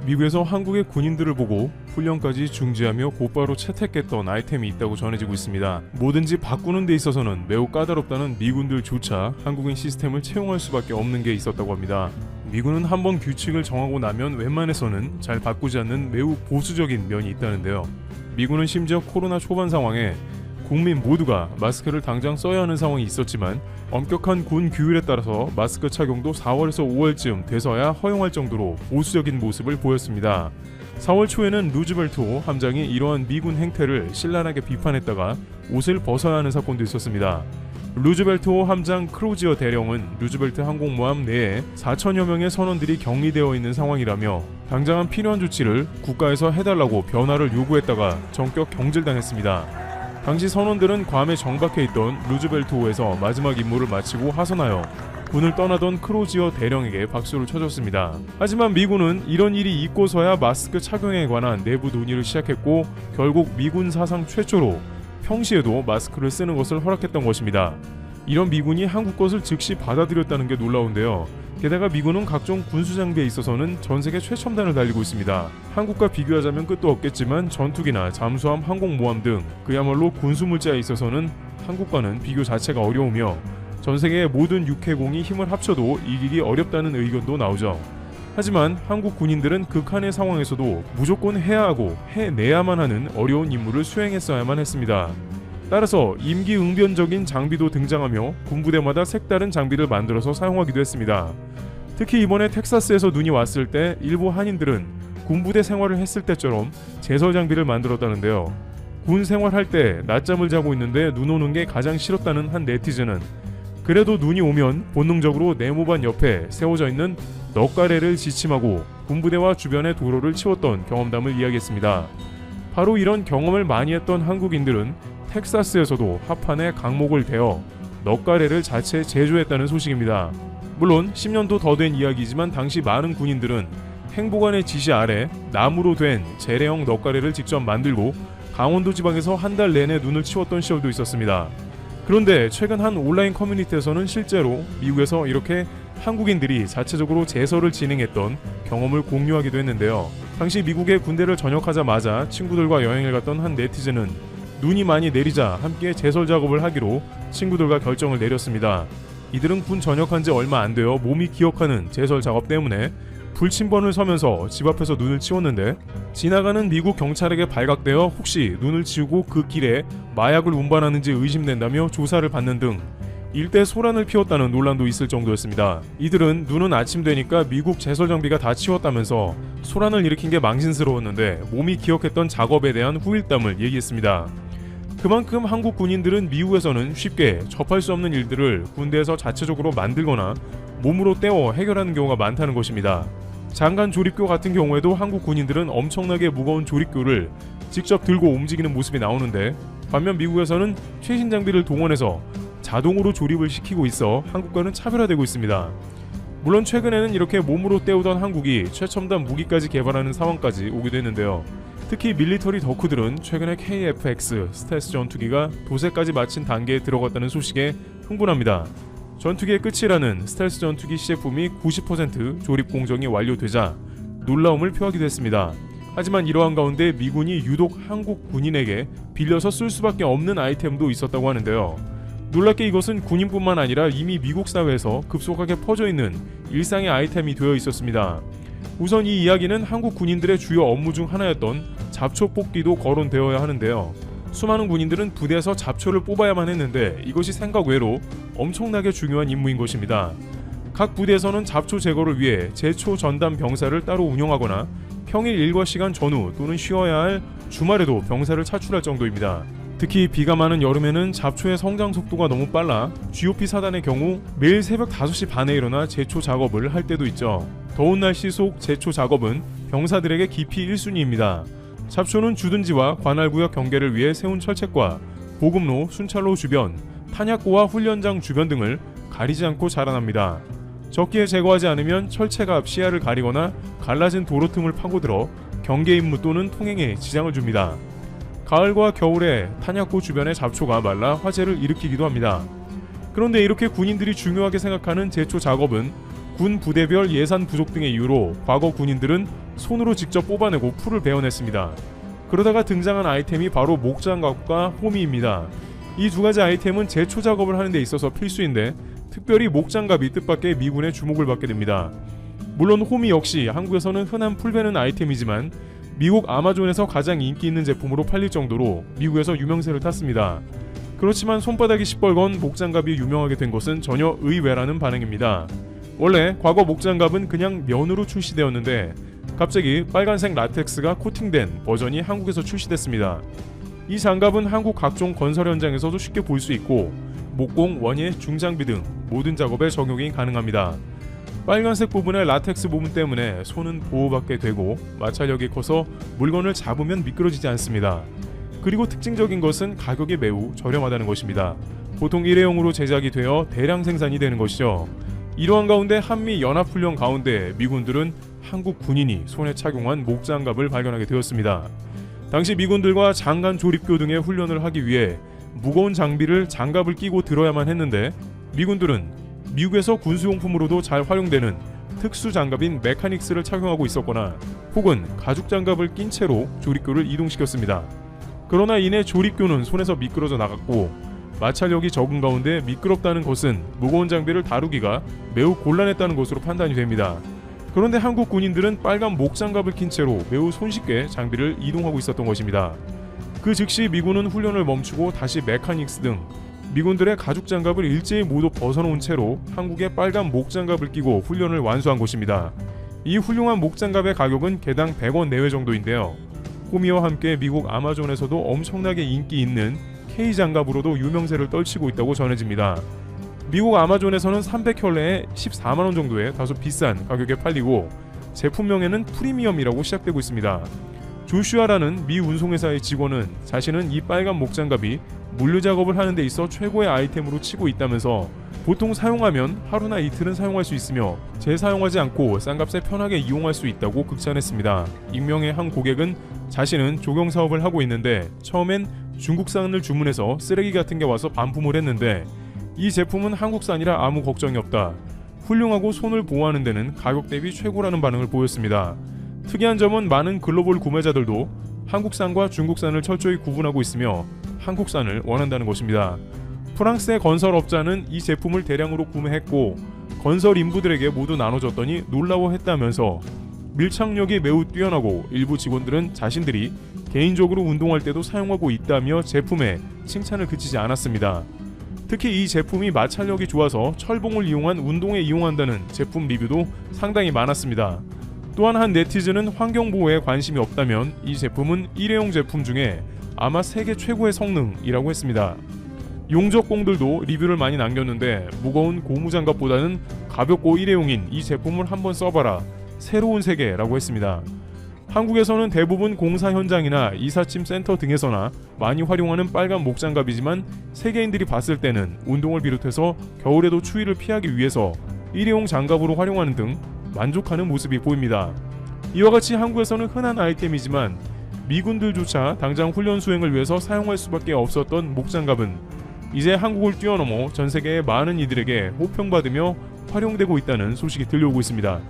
미국에서 한국의 군인들을 보고 훈련까지 중지하며 곧바로 채택했던 아이템이 있다고 전해지고 있습니다. 뭐든지 바꾸는 데 있어서는 매우 까다롭다는 미군들조차 한국인 시스템을 채용할 수밖에 없는 게 있었다고 합니다. 미군은 한번 규칙을 정하고 나면 웬만해서는 잘 바꾸지 않는 매우 보수적인 면이 있다는데요. 미군은 심지어 코로나 초반 상황에 국민 모두가 마스크를 당장 써야 하는 상황이 있었지만 엄격한 군 규율에 따라서 마스크 착용도 4월에서 5월쯤 돼서야 허용할 정도로 보수적인 모습을 보였습니다. 4월 초에는 루즈벨트 함장이 이러한 미군 행태를 신랄하게 비판했다가 옷을 벗어야 하는 사건도 있었습니다. 루즈벨트 함장 크루지어 대령은 루즈벨트 항공모함 내에 4천여 명의 선원들이 격리되어 있는 상황이라며 당장한 필요한 조치를 국가에서 해달라고 변화를 요구했다가 전격 경질당했습니다. 당시 선원들은 괌에 정박해 있던 루즈벨트호에서 마지막 임무를 마치고 하선하여 군을 떠나던 크루지어 대령에게 박수를 쳐줬습니다. 하지만 미군은 이런 일이 있고서야 마스크 착용에 관한 내부 논의를 시작했고 결국 미군 사상 최초로 평시에도 마스크를 쓰는 것을 허락했던 것입니다. 이런 미군이 한국 것을 즉시 받아들였다는 게 놀라운데요. 게다가 미군은 각종 군수 장비에 있어서는 전세계 최첨단을 달리고 있습니다. 한국과 비교하자면 끝도 없겠지만 전투기나 잠수함, 항공모함 등 그야말로 군수 물자에 있어서는 한국과는 비교 자체가 어려우며 전세계의 모든 육해공이 힘을 합쳐도 이기기 어렵다는 의견도 나오죠. 하지만 한국 군인들은 극한의 상황에서도 무조건 해야 하고 해내야만 하는 어려운 임무를 수행했어야만 했습니다. 따라서 임기응변적인 장비도 등장하며 군부대마다 색다른 장비를 만들어서 사용하기도 했습니다. 특히 이번에 텍사스에서 눈이 왔을 때 일부 한인들은 군부대 생활을 했을 때처럼 제설 장비를 만들었다는데요. 군 생활할 때 낮잠을 자고 있는데 눈 오는 게 가장 싫었다는 한 네티즌은 그래도 눈이 오면 본능적으로 네모반 옆에 세워져 있는 넉가래를 지침하고 군부대와 주변의 도로를 치웠던 경험담을 이야기했습니다. 바로 이런 경험을 많이 했던 한국인들은 텍사스에서도 합판에 강목을 대어 넉가래를 자체 제조했다는 소식입니다. 물론 10년도 더 된 이야기지만 당시 많은 군인들은 행보관의 지시 아래 나무로 된 재래형 넉가래를 직접 만들고 강원도 지방에서 한 달 내내 눈을 치웠던 시절도 있었습니다. 그런데 최근 한 온라인 커뮤니티에서는 실제로 미국에서 이렇게 한국인들이 자체적으로 제설을 진행했던 경험을 공유하기도 했는데요. 당시 미국의 군대를 전역하자마자 친구들과 여행을 갔던 한 네티즌은 눈이 많이 내리자 함께 제설 작업을 하기로 친구들과 결정을 내렸습니다. 이들은 군 전역한 지 얼마 안 되어 몸이 기억하는 제설 작업 때문에 불침번을 서면서 집 앞에서 눈을 치웠는데 지나가는 미국 경찰에게 발각되어 혹시 눈을 치우고 그 길에 마약을 운반하는지 의심된다며 조사를 받는 등 일대 소란을 피웠다는 논란도 있을 정도였습니다. 이들은 눈은 아침 되니까 미국 제설 장비가 다 치웠다면서 소란을 일으킨 게 망신스러웠는데 몸이 기억했던 작업에 대한 후일담을 얘기했습니다. 그만큼 한국 군인들은 미국에서는 쉽게 접할 수 없는 일들을 군대에서 자체적으로 만들거나 몸으로 떼어 해결하는 경우가 많다는 것입니다. 장관 조립교 같은 경우에도 한국 군인들은 엄청나게 무거운 조립교를 직접 들고 움직이는 모습이 나오는데 반면 미국에서는 최신 장비를 동원해서 자동으로 조립을 시키고 있어 한국과는 차별화되고 있습니다. 물론 최근에는 이렇게 몸으로 때우던 한국이 최첨단 무기까지 개발하는 상황까지 오기도 했는데요. 특히 밀리터리 덕후들은 최근에 KF-X 스텔스 전투기가 도세까지 마친 단계에 들어갔다는 소식에 흥분합니다. 전투기의 끝이라는 스텔스 전투기 CF미 90% 조립 공정이 완료되자 놀라움을 표하기도 했습니다. 하지만 이러한 가운데 미군이 유독 한국 군인에게 빌려서 쓸 수밖에 없는 아이템도 있었다고 하는데요. 놀랍게 이것은 군인뿐만 아니라 이미 미국 사회에서 급속하게 퍼져있는 일상의 아이템이 되어 있었습니다. 우선 이 이야기는 한국 군인들의 주요 업무 중 하나였던 잡초 뽑기도 거론되어야 하는데요. 수많은 군인들은 부대에서 잡초를 뽑아야만 했는데 이것이 생각 외로 엄청나게 중요한 임무인 것입니다. 각 부대에서는 잡초 제거를 위해 제초 전담 병사를 따로 운영하거나 평일 일과 시간 전후 또는 쉬어야 할 주말에도 병사를 차출할 정도입니다. 특히 비가 많은 여름에는 잡초의 성장 속도가 너무 빨라 GOP 사단의 경우 매일 새벽 5시 반에 일어나 제초 작업을 할 때도 있죠. 더운 날씨 속 제초 작업은 병사들에게 기피 1순위입니다. 잡초는 주둔지와 관할구역 경계를 위해 세운 철책과 보급로, 순찰로 주변, 탄약고와 훈련장 주변 등을 가리지 않고 자라납니다. 적기에 제거하지 않으면 철책 앞 시야를 가리거나 갈라진 도로 틈을 파고들어 경계 임무 또는 통행에 지장을 줍니다. 가을과 겨울에 탄약고 주변의 잡초가 말라 화재를 일으키기도 합니다. 그런데 이렇게 군인들이 중요하게 생각하는 제초 작업은 군 부대별 예산 부족 등의 이유로 과거 군인들은 손으로 직접 뽑아내고 풀을 베어냈습니다. 그러다가 등장한 아이템이 바로 목장갑과 호미입니다. 이 두 가지 아이템은 제초 작업을 하는 데 있어서 필수인데 특별히 목장갑이 뜻밖의 미군의 주목을 받게 됩니다. 물론 호미 역시 한국에서는 흔한 풀베는 아이템이지만 미국 아마존에서 가장 인기 있는 제품으로 팔릴 정도로 미국에서 유명세를 탔습니다. 그렇지만 손바닥이 시뻘건 목장갑이 유명하게 된 것은 전혀 의외라는 반응입니다. 원래 과거 목장갑은 그냥 면으로 출시되었는데 갑자기 빨간색 라텍스가 코팅된 버전이 한국에서 출시됐습니다. 이 장갑은 한국 각종 건설 현장에서도 쉽게 볼 수 있고 목공, 원예, 중장비 등 모든 작업에 적용이 가능합니다. 빨간색 부분의 라텍스 부분 때문에 손은 보호받게 되고 마찰력이 커서 물건을 잡으면 미끄러지지 않습니다. 그리고 특징적인 것은 가격이 매우 저렴하다는 것입니다. 보통 일회용으로 제작이 되어 대량 생산이 되는 것이죠. 이러한 가운데 한미 연합훈련 가운데 미군들은 한국 군인이 손에 착용한 목장갑을 발견하게 되었습니다. 당시 미군들과 장관 조립교 등의 훈련을 하기 위해 무거운 장비를 장갑을 끼고 들어야만 했는데 미군들은 미국에서 군수용품으로도 잘 활용되는 특수 장갑인 메카닉스를 착용하고 있었거나 혹은 가죽 장갑을 낀 채로 조립교를 이동시켰습니다. 그러나 이내 조립교는 손에서 미끄러져 나갔고 마찰력이 적은 가운데 미끄럽다는 것은 무거운 장비를 다루기가 매우 곤란했다는 것으로 판단이 됩니다. 그런데 한국 군인들은 빨간 목장갑을 낀 채로 매우 손쉽게 장비를 이동하고 있었던 것입니다. 그 즉시 미군은 훈련을 멈추고 다시 메카닉스 등 미군들의 가죽 장갑을 일제히 모두 벗어놓은 채로 한국의 빨간 목장갑을 끼고 훈련을 완수한 것입니다. 이 훌륭한 목장갑의 가격은 개당 100원 내외 정도인데요. 호미와 함께 미국 아마존에서도 엄청나게 인기 있는 K장갑으로도 유명세를 떨치고 있다고 전해집니다. 미국 아마존에서는 300켤레에 14만원 정도의 다소 비싼 가격에 팔리고 제품명에는 프리미엄이라고 시작되고 있습니다. 조슈아라는 미 운송회사의 직원은 자신은 이 빨간 목장갑이 물류작업을 하는 데 있어 최고의 아이템으로 치고 있다면서 보통 사용하면 하루나 이틀은 사용할 수 있으며 재사용하지 않고 싼 값에 편하게 이용할 수 있다고 극찬했습니다. 익명의 한 고객은 자신은 조경사업을 하고 있는데 처음엔 중국산을 주문해서 쓰레기 같은 게 와서 반품을 했는데 이 제품은 한국산이라 아무 걱정이 없다. 훌륭하고 손을 보호하는 데는 가격 대비 최고라는 반응을 보였습니다. 특이한 점은 많은 글로벌 구매자들도 한국산과 중국산을 철저히 구분하고 있으며 한국산을 원한다는 것입니다. 프랑스의 건설업자는 이 제품을 대량으로 구매했고 건설 인부들에게 모두 나눠줬더니 놀라워했다면서 밀착력이 매우 뛰어나고 일부 직원들은 자신들이 개인적으로 운동할 때도 사용하고 있다며 제품에 칭찬을 그치지 않았습니다. 특히 이 제품이 마찰력이 좋아서 철봉을 이용한 운동에 이용한다는 제품 리뷰도 상당히 많았습니다. 또한 한 네티즌은 환경보호에 관심이 없다면 이 제품은 일회용 제품 중에 아마 세계 최고의 성능이라고 했습니다. 용접공들도 리뷰를 많이 남겼는데 무거운 고무장갑보다는 가볍고 일회용인 이 제품을 한번 써봐라. 새로운 세계라고 했습니다. 한국에서는 대부분 공사 현장이나 이삿짐 센터 등에서나 많이 활용하는 빨간 목장갑이지만 세계인들이 봤을 때는 운동을 비롯해서 겨울에도 추위를 피하기 위해서 일회용 장갑으로 활용하는 등 만족하는 모습이 보입니다. 이와 같이 한국에서는 흔한 아이템이지만 미군들조차 당장 훈련 수행을 위해서 사용할 수밖에 없었던 목장갑은 이제 한국을 뛰어넘어 전 세계의 많은 이들에게 호평받으며 활용되고 있다는 소식이 들려오고 있습니다.